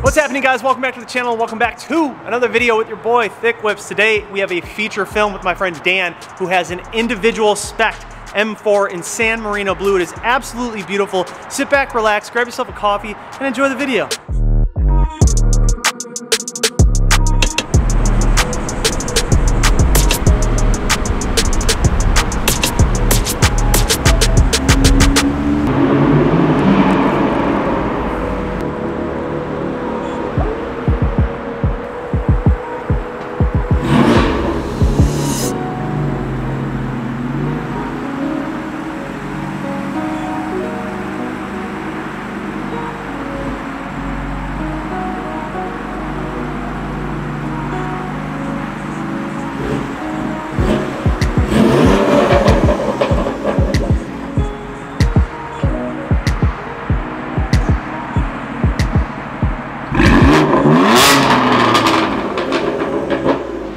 What's happening, guys? Welcome back to the channel. Welcome back to another video with your boy Thick Whips. Today we have a feature film with my friend Dan, who has an individual spec M4 in San Marino blue. It is absolutely beautiful. Sit back, relax, grab yourself a coffee, and enjoy the video.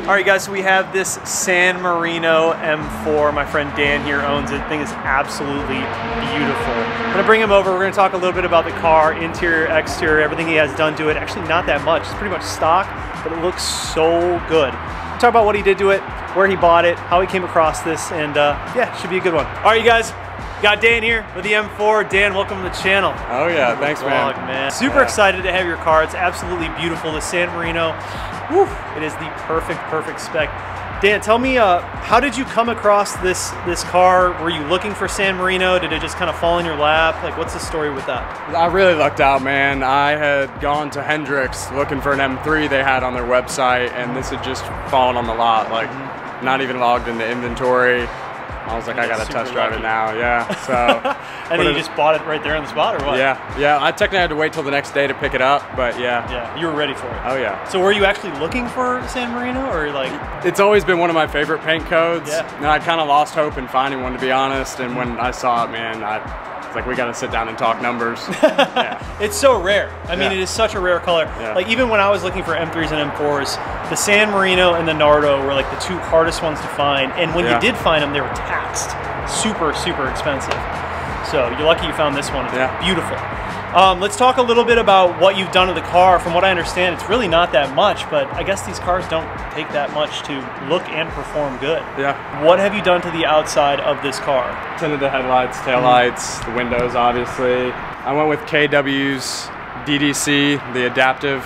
Alright guys, so we have this San Marino M4. My friend Dan here owns it. The thing is absolutely beautiful. I'm going to bring him over. We're going to talk a little bit about the car, interior, exterior, everything he has done to it. Actually not that much. It's pretty much stock, but it looks so good. Talk about what he did to it, where he bought it, how he came across this, and yeah, should be a good one. Alright you guys, got Dan here with the M4. Dan, welcome to the channel. Oh yeah, thanks man. Super excited to have your car. It's absolutely beautiful. The San Marino. Whew, it is the perfect spec. Dan, tell me, how did you come across this car? Were you looking for San Marino? Did it just kind of fall in your lap? Like, what's the story with that? I really lucked out, man. I had gone to Hendrick's looking for an M3 they had on their website, and this had just fallen on the lot, like not even logged into inventory. I was like, I gotta test drive it now, yeah. So, and then you just bought it right there on the spot, or what? Yeah. I technically had to wait till the next day to pick it up, but yeah. Yeah, you were ready for it. Oh yeah. So were you actually looking for San Marino, or like? It's always been one of my favorite paint codes. Yeah. And I kind of lost hope in finding one, to be honest. And when I saw it, man, it's like, we gotta sit down and talk numbers. Yeah. It's so rare. I mean, it is such a rare color. Yeah. Like, even when I was looking for M3s and M4s, the San Marino and the Nardo were like the two hardest ones to find. And when you did find them, they were taxed. Super expensive. So you're lucky you found this one. It's beautiful. Let's talk a little bit about what you've done to the car. From what I understand, it's really not that much, but I guess these cars don't take that much to look and perform good. Yeah. What have you done to the outside of this car? Tinted the headlights, taillights, the windows, obviously. I went with KW's DDC, the adaptive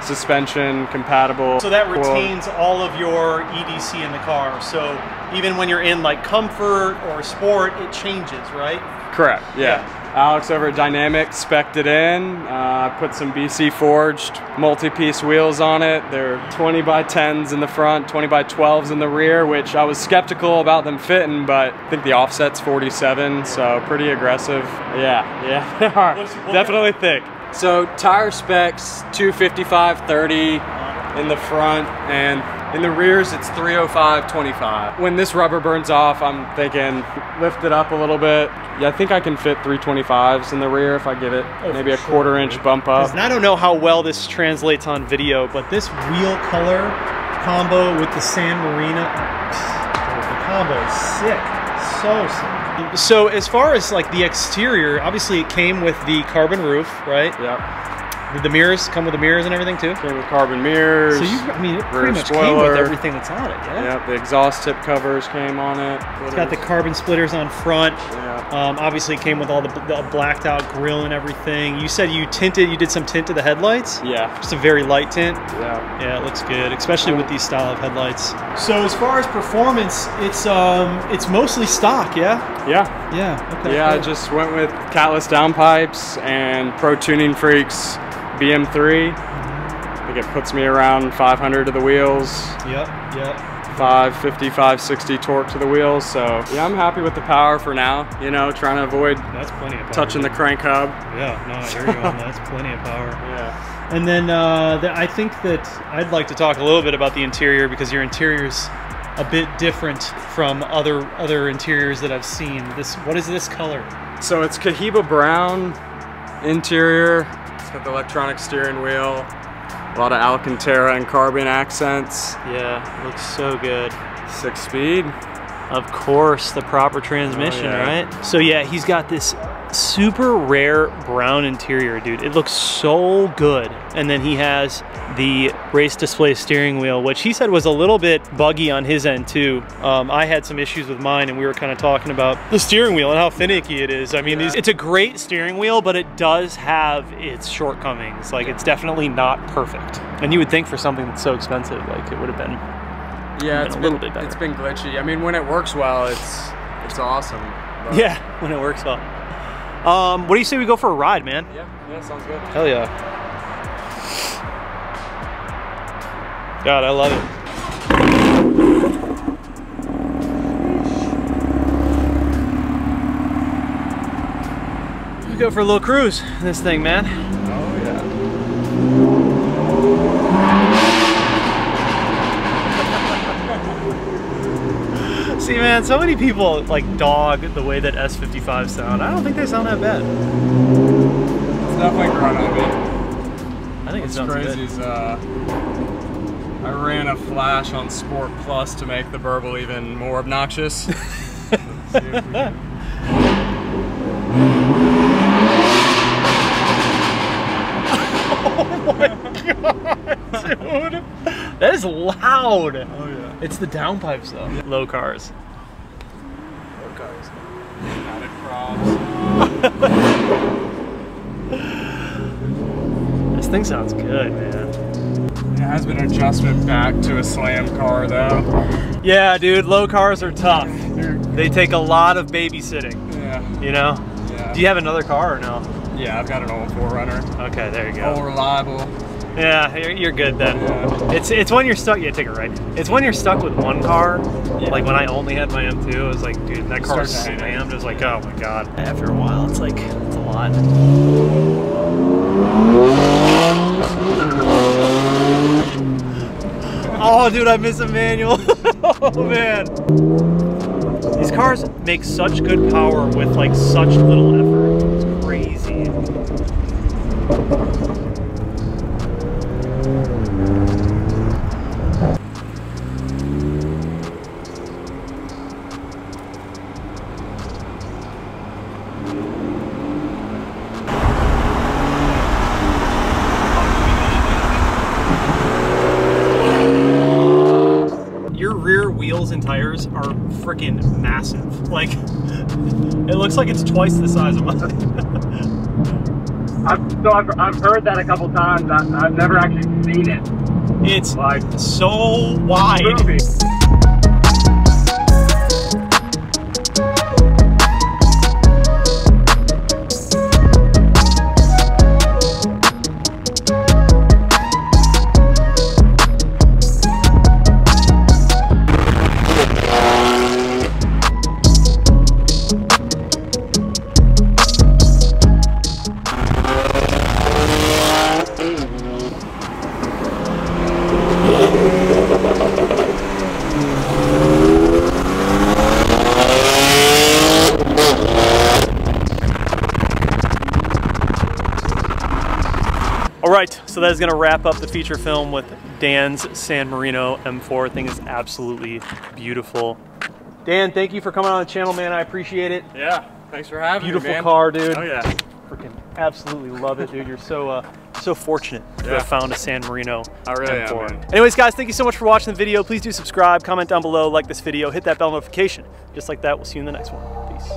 suspension compatible. So that retains all of your EDC in the car. So even when you're in like comfort or sport, it changes, right? Correct, yeah. Alex over at Dynamic spec'd it in. Put some BC forged multi-piece wheels on it. They're 20x10s in the front, 20x12s in the rear, which I was skeptical about them fitting, but I think the offset's 47, so pretty aggressive. Yeah, they are. Definitely thick. So tire specs, 255/30 in the front, and in the rears it's 305/25. When this rubber burns off, I'm thinking lift it up a little bit. Yeah, I think I can fit 325s in the rear if I give it maybe a quarter-inch bump up. And I don't know how well this translates on video, but this wheel color combo with the San Marino, the combo is sick, so sick. So as far as like the exterior, obviously it came with the carbon roof, right? Yeah. Did the mirrors come with the mirrors and everything too? Came with carbon mirrors. So I mean, it pretty much came with everything that's on it, yeah? Yep, the exhaust tip covers came on it. It's got the carbon splitters on front. Yeah. Obviously it came with all the blacked out grille and everything. You said you did some tint to the headlights? Yeah. Just a very light tint? Yeah. Yeah, it looks good, especially with these style of headlights. So as far as performance, it's mostly stock, yeah? Yeah. Yeah, okay. Yeah, cool. I just went with catless downpipes and Pro Tuning Freaks BM3. I think it puts me around 500 to the wheels. Yep. 550, 560 torque to the wheels. So yeah, I'm happy with the power for now. You know, trying to avoid touching the crank hub. Yeah, no, I hear you on that. That's plenty of power. Yeah. And then I think that I'd like to talk a little bit about the interior, because your interior's a bit different from other interiors that I've seen. What is this color? So it's Cohiba brown interior. It's got the electronic steering wheel, a lot of Alcantara and carbon accents. Yeah, looks so good. 6-speed. Of course, the proper transmission, right? So yeah, he's got this super rare brown interior, dude. It looks so good. And then he has the race display steering wheel, which he said was a little bit buggy on his end too. I had some issues with mine, and we were kind of talking about the steering wheel and how finicky it is. I mean, it's a great steering wheel, but it does have its shortcomings. Like, it's definitely not perfect. And you would think for something that's so expensive, like, it would have been, it's a little bit better. It's been glitchy. I mean, when it works well, it's awesome. But yeah, when it works well. What do you say we go for a ride, man? Yeah, sounds good. Hell yeah. God, I love it. We go for a little cruise in this thing, man. Oh yeah. See, man, so many people like dog the way that S55s sound. I don't think they sound that bad. It's definitely growing on me. I think it sounds crazy good. Is, I ran a flash on Sport Plus to make the burble even more obnoxious. Let's see if we can. Oh my god, dude! That is loud! Oh yeah. It's the downpipes though. Yeah. Low cars. Low cars. Added props. This thing sounds good, man. It has been an adjustment back to a slam car though. Yeah, dude, low cars are tough. They take a lot of babysitting. Yeah. You know? Yeah. Do you have another car or no? Yeah, I've got an old 4Runner. Okay, there you go. All reliable. Yeah, you're good then. Yeah. It's when you're stuck. Yeah, take it right. It's when you're stuck with one car. Yeah. Like when I only had my M2, I was like, dude, that car slammed. I was like, oh my god. After a while, it's like it's a lot. Oh, dude, I miss a manual. Oh man. These cars make such good power with like such little effort. It's crazy. Your rear wheels and tires are freaking massive. Like, it looks like it's twice the size of mine. I've heard that a couple times. I've never actually seen it. It's like so wide. Movie. Alright, so that is going to wrap up the feature film with Dan's San Marino M4. Thing is absolutely beautiful. Dan, thank you for coming on the channel, man. I appreciate it. Yeah, thanks for having me, man. Beautiful car, dude. Oh yeah. Freaking absolutely love it, dude. You're so fortunate to have found a San Marino M4. Am, man. Anyways, guys, thank you so much for watching the video. Please do subscribe, comment down below, like this video, hit that bell notification. Just like that, we'll see you in the next one. Peace.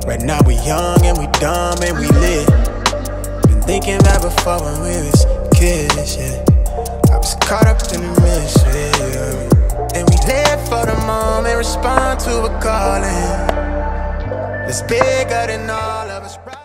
Right now we young and we dumb and we lit. Been thinking that before when we was kids, yeah. I was caught up in the mist, yeah. And we live for the moment, respond to a calling that's bigger than all of us.